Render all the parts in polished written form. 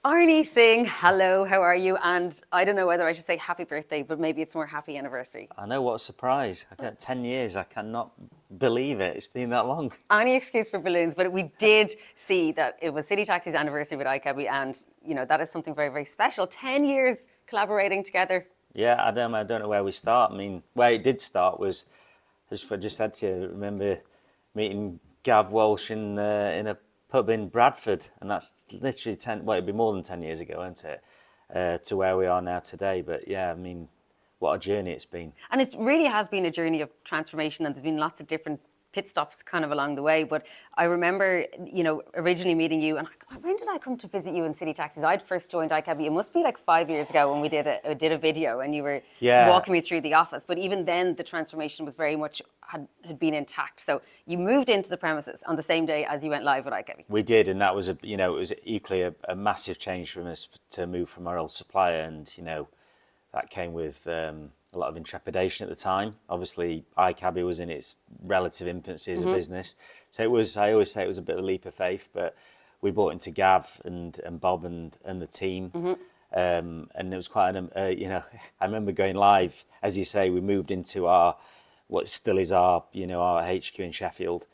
Arnie Singh, hello, how are you? And I don't know whether I should say happy birthday, but maybe it's more happy anniversary. I know, what a surprise. 10 years, I cannot believe it. It's been that long. Any excuse for balloons, but we did see that it was City Taxi's anniversary with iCabbi, and that is something very, very special. 10 years collaborating together. Yeah, I don't know where we start. I mean, where it did start was, as I just said to you, I remember meeting Gav Walsh in a pub in Bradford, and that's literally it'd be more than 10 years ago, won't it? To where we are now today. But yeah, I mean, what a journey it's been. And it really has been a journey of transformation, and there's been lots of different pit stops kind of along the way. But I remember, originally meeting you, and when did I come to visit you in City Taxis? I'd first joined iCabbi. It must be like 5 years ago when we did a video, and you were walking me through the office. But even then, the transformation was very much had been intact. So you moved into the premises on the same day as you went live with iCabbi. We did, and that was it was equally a massive change from us to move from our old supplier, and that came with a lot of intrepidation at the time. Obviously, iCabbi was in its relative infancy as a business, so it was. I always say it was a bit of a leap of faith, but we bought into Gav and Bob and the team, and it was quite an I remember going live, as you say. We moved into what still is our HQ in Sheffield.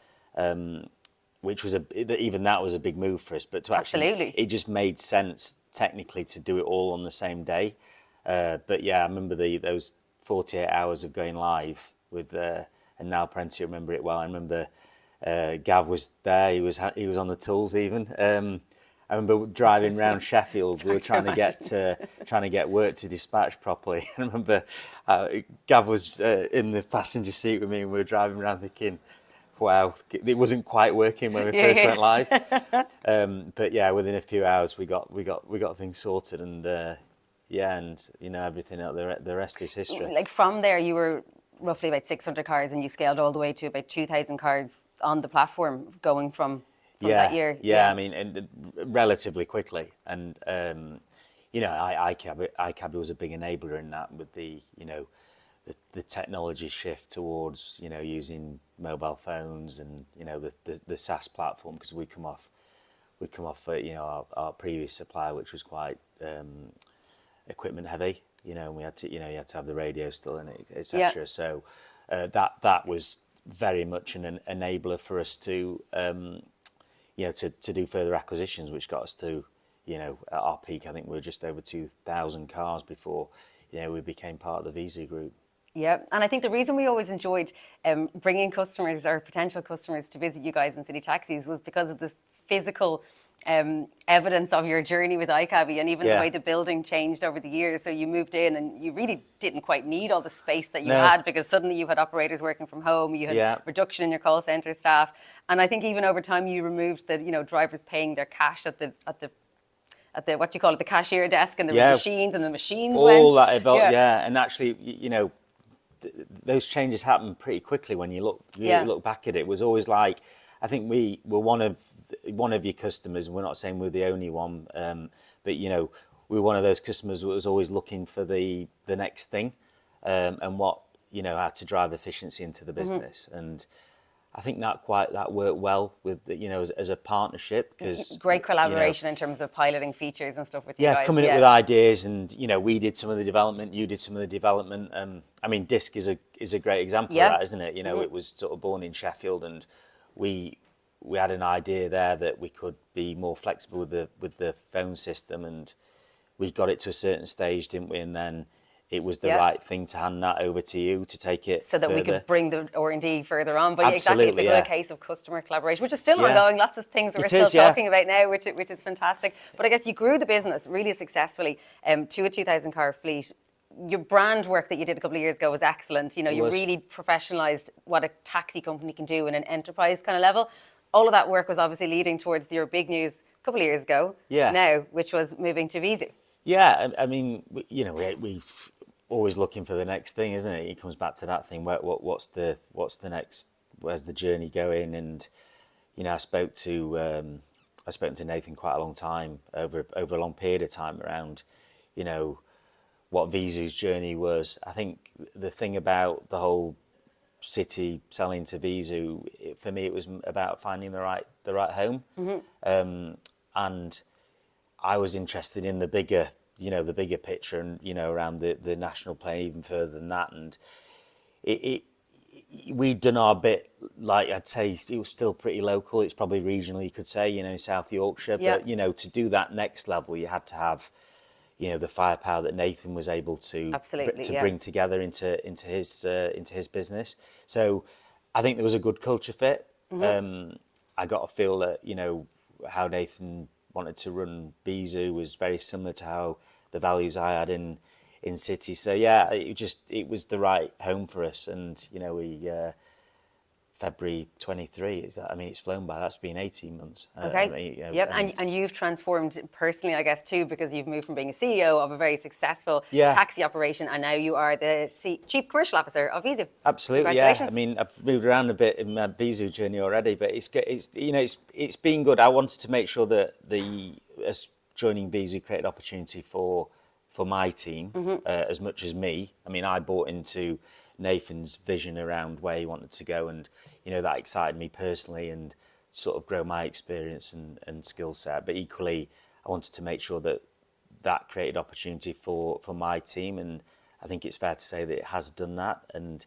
Which was even that was a big move for us, but to actually, it just made sense technically to do it all on the same day. But yeah, I remember those 48 hours of going live with and now Prenty, I remember it well. I remember Gav was there. He was on the tools even. I remember driving around Sheffield. We were trying to get work to dispatch properly. I remember Gav was in the passenger seat with me, and we were driving around thinking, wow, it wasn't quite working when we first went live. But yeah, within a few hours we got things sorted, and everything else, the rest is history. Like from there, you were roughly about 600 cars, and you scaled all the way to about 2,000 cars on the platform, going from that year. Yeah, I mean, and relatively quickly, and iCabbi was a big enabler in that, with the technology shift towards using mobile phones and the SaaS platform, because we come off our previous supplier, which was quite equipment heavy, and we had to you had to have the radio still in it, etc. So that was very much an enabler for us to to do further acquisitions, which got us to at our peak, I think we were just over 2,000 cars before we became part of the Veezu group. Yeah, and I think the reason we always enjoyed bringing customers or potential customers to visit you guys in City Taxis was because of this physical evidence of your journey with iCabbi, and even the way the building changed over the years. So you moved in and you really didn't quite need all the space that you had, because suddenly you had operators working from home, you had reduction in your call centre staff, and I think even over time you removed the drivers paying their cash at the what do you call it, the cashier desk, and the machines, and the machines all that evolved. And actually those changes happened pretty quickly when you look back at it. It was always like, I think we were one of your customers. We're not saying we're the only one, but we were one of those customers that was always looking for the next thing, and what how to drive efficiency into the business. And I think that worked well with as a partnership, because great collaboration in terms of piloting features and stuff with you guys. Coming up with ideas, and we did some of the development, you did some of the development. I mean, Disc is a great example of that, isn't it? It was sort of born in Sheffield, and we had an idea there that we could be more flexible with the phone system, and we got it to a certain stage, didn't we? And then it was the right thing to hand that over to you to take it so that further. We could bring the R&D further on. But Absolutely, exactly, it's a good case of customer collaboration, which is still ongoing. Lots of things that we're still talking about now, which is fantastic. But I guess you grew the business really successfully to a 2,000 car fleet. Your brand work that you did a couple of years ago was excellent. You really professionalised what a taxi company can do in an enterprise kind of level. All of that work was obviously leading towards your big news a couple of years ago now, which was moving to Veezu. Yeah, I mean, we've always looking for the next thing, isn't it? It comes back to that thing. What's the next? Where's the journey going? And I spoke to Nathan quite a long time over a long period of time around what Veezu's journey was. I think the thing about the whole City selling to Veezu, for me, it was about finding the right home. And I was interested in the bigger, the bigger picture, and around the national play even further than that. And it we'd done our bit. Like I'd say, it was still pretty local. It's probably regional, you could say, South Yorkshire. Yeah. But to do that next level, you had to have, the firepower that Nathan was able to Absolutely, yeah. bring together into his business. So I think there was a good culture fit. I got a feel that how Nathan wanted to run Veezu was very similar to how the values I had in City. So yeah, it was the right home for us. And we February 23 is that. I mean, it's flown by. That's been 18 months. Okay. Yep. And you've transformed personally, I guess, too, because you've moved from being a CEO of a very successful taxi operation, and now you are the Chief Commercial Officer of Veezu. Absolutely. Yeah. I mean, I've moved around a bit in my Veezu journey already, but it's been good. I wanted to make sure that us joining Veezu created opportunity for my team as much as me. I mean, I bought into Nathan's vision around where he wanted to go, and that excited me personally and sort of grow my experience and skill set. But equally, I wanted to make sure that created opportunity for my team, and I think it's fair to say that it has done that. And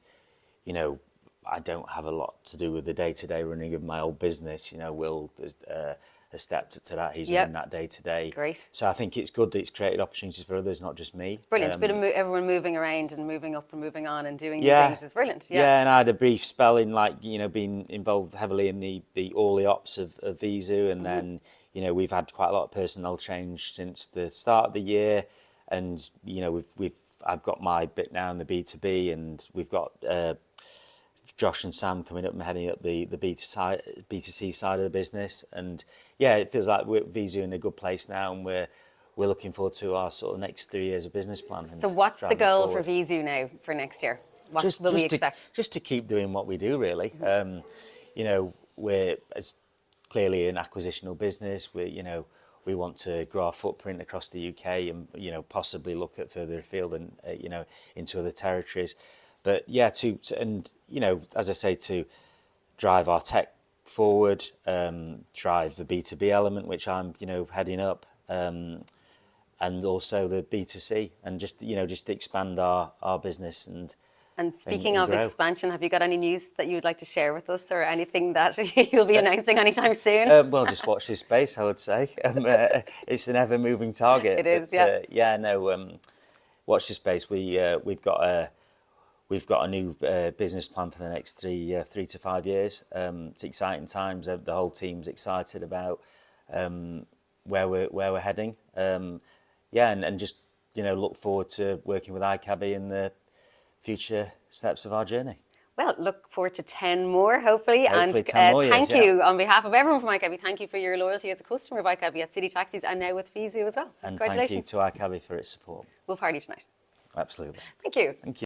I don't have a lot to do with the day-to-day running of my old business. Will has stepped to that. He's running that day-to-day. Great. So I think it's good that it's created opportunities for others, not just me. It's brilliant. A bit of everyone moving around and moving up and moving on and doing new things is brilliant. Yeah. And I had a brief spell in being involved heavily in all the ops of Veezu, and then we've had quite a lot of personnel change since the start of the year, and I've got my bit now in the B2B, and we've got Josh and Sam coming up and heading up the B2C side of the business. And yeah, it feels like we're Veezu in a good place now, and we're looking forward to our sort of next 3 years of business plan. So what's the goal for Veezu now for next year? What will we expect? Just to keep doing what we do, really. We're clearly an acquisitional business. We want to grow our footprint across the UK, and possibly look at further afield and into other territories. But yeah, as I say, to drive our tech forward, drive the B2B element, which I'm heading up, and also the B2C, and just expand our business and speaking of expansion, have you got any news that you would like to share with us, or anything that you'll be announcing anytime soon? Well, just watch this space, I would say. It's an ever-moving target. It is, watch this space. We've got a new business plan for the next 3 to 5 years. It's exciting times. The whole team's excited about where we're heading. And just look forward to working with iCabbi in the future steps of our journey. Well, look forward to 10 more, hopefully. And 10 more years, thank you on behalf of everyone from iCabbi. Thank you for your loyalty as a customer of iCabbi at City Taxis, and now with Veezu as well. And Congratulations. thank you to iCabbi for its support. We'll party tonight. Absolutely. Thank you. Thank you.